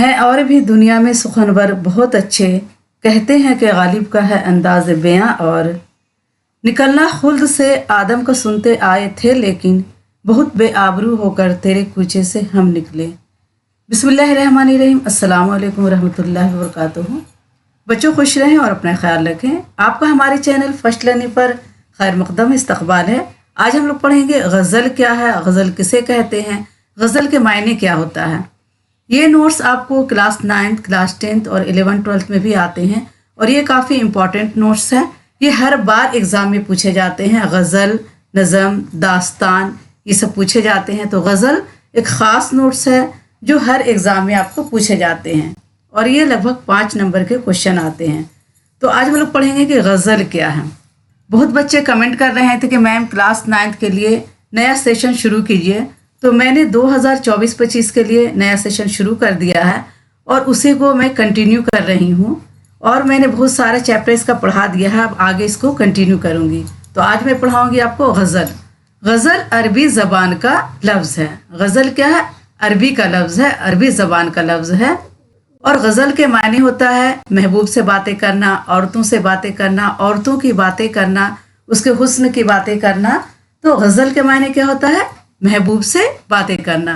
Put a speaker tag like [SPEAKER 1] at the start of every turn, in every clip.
[SPEAKER 1] हैं और भी दुनिया में सुखनवर बहुत अच्छे, कहते हैं कि गालिब का है अंदाज बयां और निकलना खुल्द से आदम का सुनते आए थे लेकिन बहुत बेआबरू होकर तेरे कूचे से हम निकले। बिस्मिल्लाहिर्रहमानिर्रहीम। अस्सलाम वालेकुम रहमतुल्लाहि व बरकातुहू। बच्चों खुश रहें और अपना ख्याल रखें। आपका हमारे चैनल फर्स्ट लर्निंग पर खैर मकदम इस्तकबाल है। आज हम लोग पढ़ेंगे गज़ल क्या है, गज़ल किसे कहते हैं, गज़ल के मायने क्या होता है। ये नोट्स आपको क्लास 9th, क्लास 10th और 11th, 12th में भी आते हैं और ये काफ़ी इम्पॉर्टेंट नोट्स हैं। ये हर बार एग्ज़ाम में पूछे जाते हैं। गज़ल, नज़म, दास्तान ये सब पूछे जाते हैं। तो गज़ल एक ख़ास नोट्स है जो हर एग्ज़ाम में आपको पूछे जाते हैं और ये लगभग 5 नंबर के क्वेश्चन आते हैं। तो आज हम लोग पढ़ेंगे कि गज़ल क्या है। बहुत बच्चे कमेंट कर रहे थे कि मैम क्लास 9th के लिए नया सेशन शुरू कीजिए। तो मैंने 2024-25 के लिए नया सेशन शुरू कर दिया है और उसी को मैं कंटिन्यू कर रही हूँ और मैंने बहुत सारे चैप्टर्स का पढ़ा दिया है। अब आगे इसको कंटिन्यू करूँगी। तो आज मैं पढ़ाऊँगी आपको गज़ल। गज़ल अरबी ज़बान का लफ्ज़ है। गज़ल क्या है? अरबी का लफ्ज़ है, अरबी ज़बान का लफ्ज़ है। और गज़ल के मायने होता है महबूब से बातें करना, औरतों से बातें करना, औरतों की बातें करना, उसके हुस्न की बातें करना। तो गज़ल के मायने क्या होता है? महबूब से बातें करना।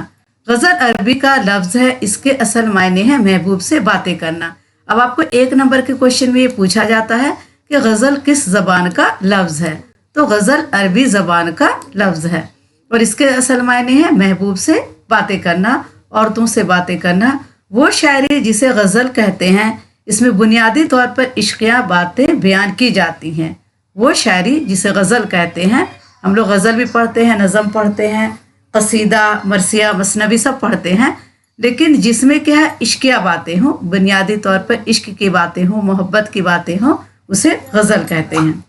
[SPEAKER 1] गज़ल अरबी का लफ्ज़ है, इसके असल मायने हैं महबूब से बातें करना। अब आपको 1 नंबर के क्वेश्चन में ये पूछा जाता है कि गज़ल किस ज़बान का लफ्ज़ है। तो गज़ल अरबी ज़बान का लफ्ज़ है और इसके असल मायने हैं महबूब से बातें करना, औरतों से बातें करना। वो शायरी जिसे गज़ल कहते हैं, इसमें बुनियादी तौर पर इश्किया बातें बयान की जाती हैं। वो शायरी जिसे गज़ल कहते हैं। हम लोग गज़ल भी पढ़ते हैं, नज़म पढ़ते हैं, कसीदा, मरसिया, मसनवी सब पढ़ते हैं, लेकिन जिसमें क्या है इश्किया बातें हों, बुनियादी तौर पर इश्क की बातें हों, मोहब्बत की बातें हों, उसे गज़ल कहते हैं।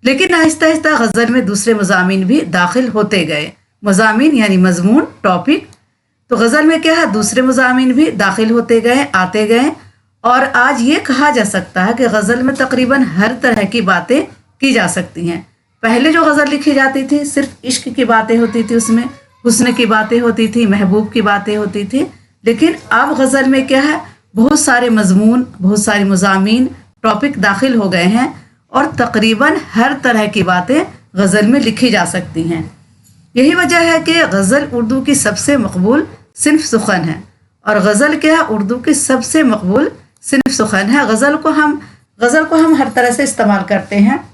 [SPEAKER 1] लेकिन आहिस्ता आहिस्ता गज़ल में दूसरे मज़ामीन भी दाखिल होते गए। मज़ामीन यानी मज़मून, टॉपिक। तो गज़ल में क्या है दूसरे मज़ामीन भी दाखिल होते गए, आते गए और आज ये कहा जा सकता है कि गज़ल में तकरीबन हर तरह की बातें की जा सकती हैं। पहले जो गज़ल लिखी जाती थी सिर्फ इश्क की बातें होती थी, उसमें हुस्न की बातें होती थी, महबूब की बातें होती थी। लेकिन अब गज़ल में क्या है बहुत सारे मज़मून, बहुत सारे मज़ामीन, टॉपिक दाखिल हो गए हैं और तकरीबन हर तरह की बातें गज़ल में लिखी जा सकती हैं। यही वजह है कि गज़ल उर्दू की सबसे मकबूल सिन्फ सुखन है। और गज़ल क्या है? उर्दू की सबसे मकबूल सिन्फ सुखन है। गज़ल को हम हर तरह से इस्तेमाल करते हैं।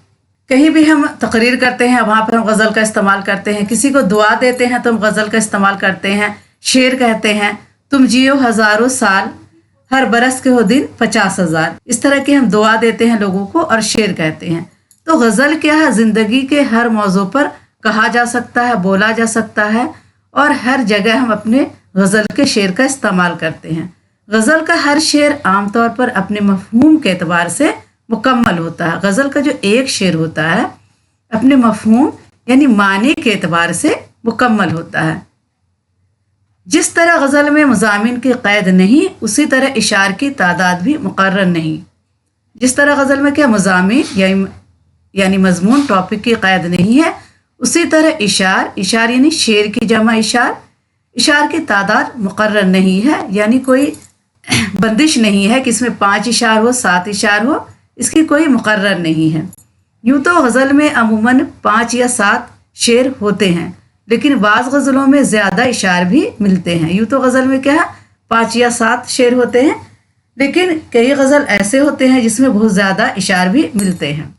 [SPEAKER 1] कहीं भी हम तकरीर करते हैं वहाँ पर हम गज़ल का इस्तेमाल करते हैं। किसी को दुआ देते हैं तो हम गज़ल का इस्तेमाल करते हैं। शेर कहते हैं तुम जियो हज़ारों साल, हर बरस के हो दिन 50,000। इस तरह की हम दुआ देते हैं लोगों को और शेर कहते हैं। तो गज़ल क्या है? ज़िंदगी के हर मौजू पर कहा जा सकता है, बोला जा सकता है और हर जगह हम अपने गज़ल के शेर का इस्तेमाल करते हैं। गज़ल का हर शेर आमतौर पर अपने मफ़हूम के एतबार से मुकम्मल होता है। गज़ल का जो एक शेर होता है अपने मफ़हूम यानी मानी के एतबार से मुकम्मल होता है। जिस तरह गज़ल में मज़ामीन की क़ैद नहीं, उसी तरह इशार की तादाद भी मुकर्रर नहीं। जिस तरह गज़ल में क्या मज़ामीन यानी मज़मून, टॉपिक की क़ैद नहीं है, उसी तरह इशार यानी शेर की जमा इशार की तादाद मुकर्रर नहीं है, यानी कोई बंदिश नहीं है कि इसमें 5 इशार हो, 7 इशार हो, इसकी कोई मुकर्रर नहीं है। यूँ तो गज़ल में अमूमन 5 या 7 शेर होते हैं, लेकिन बाज़ गज़लों में ज़्यादा इशार भी मिलते हैं। यूँ तो गज़ल में क्या है 5 या 7 शेर होते हैं, लेकिन कई गज़ल ऐसे होते हैं जिसमें बहुत ज़्यादा इशार भी मिलते हैं।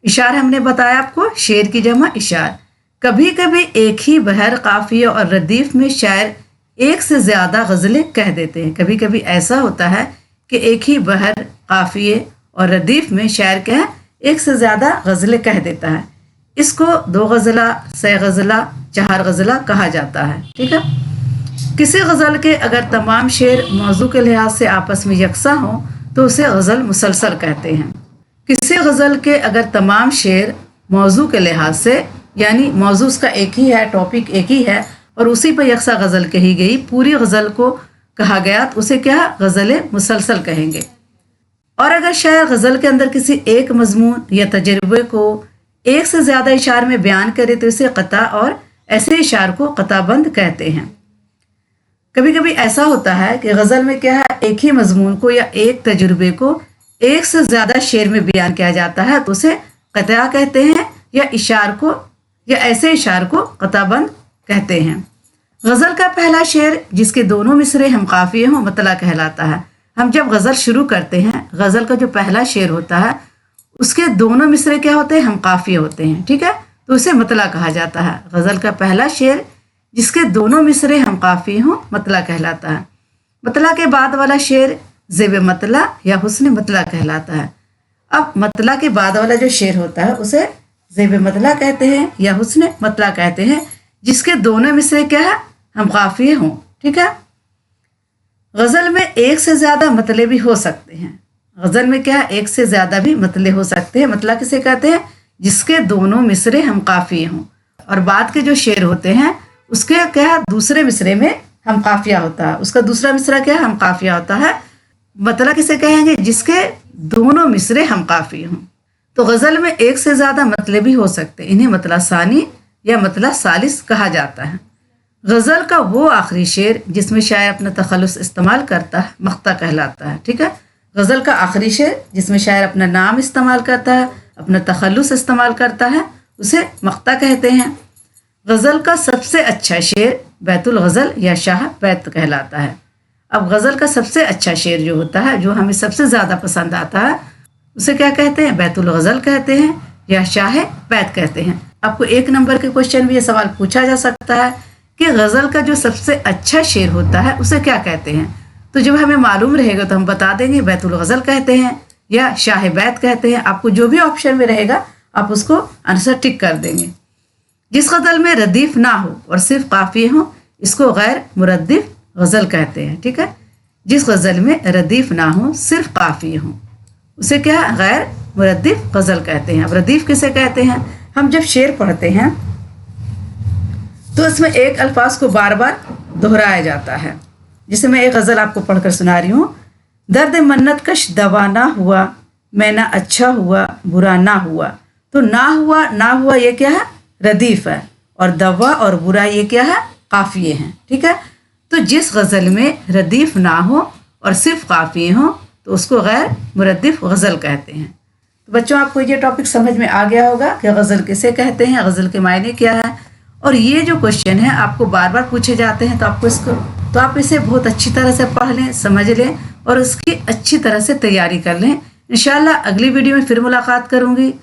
[SPEAKER 1] इशार हमने बताया आपको, शेर की जमा इशार। कभी कभी एक ही बहर, काफ़िए और रदीफ़ में शायर एक से ज़्यादा गज़लें कह देते हैं। कभी कभी ऐसा होता है कि एक ही बहर, काफ़िए और रदीफ़ में शायर क्या है एक से ज़्यादा गज़लें कह देता है। इसको 2 गज़ला, 6 गज़ला, 4 गज़ला कहा जाता है। ठीक है। किसी गज़ल के अगर तमाम शेर मौजू के लिहाज से आपस में यकसा हों तो उसे गज़ल मुसलसल कहते हैं। किसी गज़ल के अगर तमाम शेर मौजू के लिहाज से यानी मौजू उसका एक ही है, टॉपिक एक ही है और उसी पर यकसा गज़ल कही गई, पूरी गज़ल को कहा गया तो उसे क्या गज़ल मुसलसल कहेंगे। और अगर शायर गज़ल के अंदर किसी एक मज़मून या तजर्बे को एक से ज़्यादा इशार में बयान करे तो इसे क़ता और ऐसे इशार को क़ताबंद कहते हैं। कभी कभी ऐसा होता है कि गज़ल में क्या है, एक ही मजमून को या एक तजुर्बे को एक से ज़्यादा शेर में बयान किया जाता है तो उसे क़तिया कहते हैं, या इशार को या ऐसे इशार को क़ताबंद कहते हैं। गज़ल का पहला शेर जिसके दोनों मिसरे हम काफ़िए हों मतला कहलाता है। हम जब गज़ल शुरू करते हैं, गज़ल का जो पहला शेर होता है उसके दोनों मिसरे क्या होते हैं, हम काफ़िए होते हैं, ठीक है, तो उसे मतला कहा जाता है। गज़ल का पहला शेर जिसके दोनों मिसरे हम काफ़िए हों मतला कहलाता है। मतला के बाद वाला शेर ज़ेब मतला या हुस्न मतला कहलाता है। अब मतला के बाद वाला जो शेर होता है उसे ज़ेब मतला कहते हैं या हुस्न मतला कहते हैं, जिसके दोनों मिसरे क्या है, हम काफ़िए हों, ठीक है। गज़ल में एक से ज़्यादा मतले भी हो सकते हैं। गज़ल में क्या है, एक से ज़्यादा भी मतले हो सकते हैं। मतला किसे कहते हैं, जिसके दोनों मिसरे हम काफ़िए हों। और बाद के जो शेर होते हैं उसके क्या है, दूसरे मिसरे में हम काफिया होता है, उसका दूसरा मिसरा क्या है, हम काफिया होता है। मतला किसे कहेंगे, जिसके दोनों मिसरे हम काफी हों। तो गज़ल में एक से ज़्यादा मतले भी हो सकते हैं, इन्हें मतला सानी या मतला सालिस कहा जाता है। गज़ल का वो आखिरी शेर जिसमें शायर अपना तखल्लुस इस्तेमाल करता है मख्ता कहलाता है, ठीक है। गज़ल का आखिरी शेर जिसमें शायर अपना नाम इस्तेमाल करता है, अपना तखल्लुस इस्तेमाल करता है, उसे मख्ता कहते हैं। गज़ल का सबसे अच्छा शेर बैतुल गज़ल या शाह बैत कहलाता है। अब गज़ल का सबसे अच्छा शेर जो होता है, जो हमें सबसे ज़्यादा पसंद आता है, उसे क्या कहते हैं, बैतुल गज़ल कहते हैं या शाह बैत कहते हैं। आपको 1 नंबर के क्वेश्चन में ये सवाल पूछा जा सकता है कि गज़ल का जो सबसे अच्छा शेर होता है उसे क्या कहते हैं। तो जब हमें मालूम रहेगा तो हम बता देंगे बैतुल गज़ल कहते हैं या शाह बैत कहते हैं। आपको जो भी ऑप्शन में रहेगा आप उसको आंसर टिक कर देंगे। जिस गज़ल में रदीफ ना हो और सिर्फ काफ़िए हो इसको गैर मुरद्दिफ गज़ल कहते हैं, ठीक है। जिस गज़ल में रदीफ ना हो सिर्फ काफ़िए हो उसे क्या है, गैर मुरद्दिफ गज़ल कहते हैं। अब रदीफ किसे कहते हैं, हम जब शेर पढ़ते हैं तो इसमें एक अल्फाज को बार बार दोहराया जाता है। जैसे मैं एक गज़ल आपको पढ़कर सुना रही हूँ, दर्द मन्नत कश दवा ना हुआ, मैं ना अच्छा हुआ बुरा ना हुआ। तो ना हुआ ये क्या है, रदीफ है, और दवा और बुरा ये क्या है, काफ़िए हैं, ठीक है। तो जिस गज़ल में रदीफ ना हो और सिर्फ काफ़िए हो तो उसको गैर मुरद्दिफ गज़ल कहते हैं। तो बच्चों आपको ये टॉपिक समझ में आ गया होगा कि गज़ल किसे कहते हैं, गज़ल के मायने क्या है। और ये जो क्वेश्चन है आपको बार बार पूछे जाते हैं तो आप इसे बहुत अच्छी तरह से पढ़ लें, समझ लें और उसकी अच्छी तरह से तैयारी कर लें। इंशाल्लाह अगली वीडियो में फिर मुलाकात करूँगी।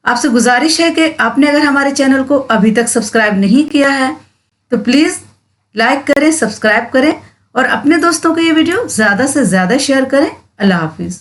[SPEAKER 1] आपसे गुजारिश है कि आपने अगर हमारे चैनल को अभी तक सब्सक्राइब नहीं किया है तो प्लीज़ लाइक करें, सब्सक्राइब करें और अपने दोस्तों को ये वीडियो ज़्यादा से ज़्यादा शेयर करें। अल्लाह हाफिज़।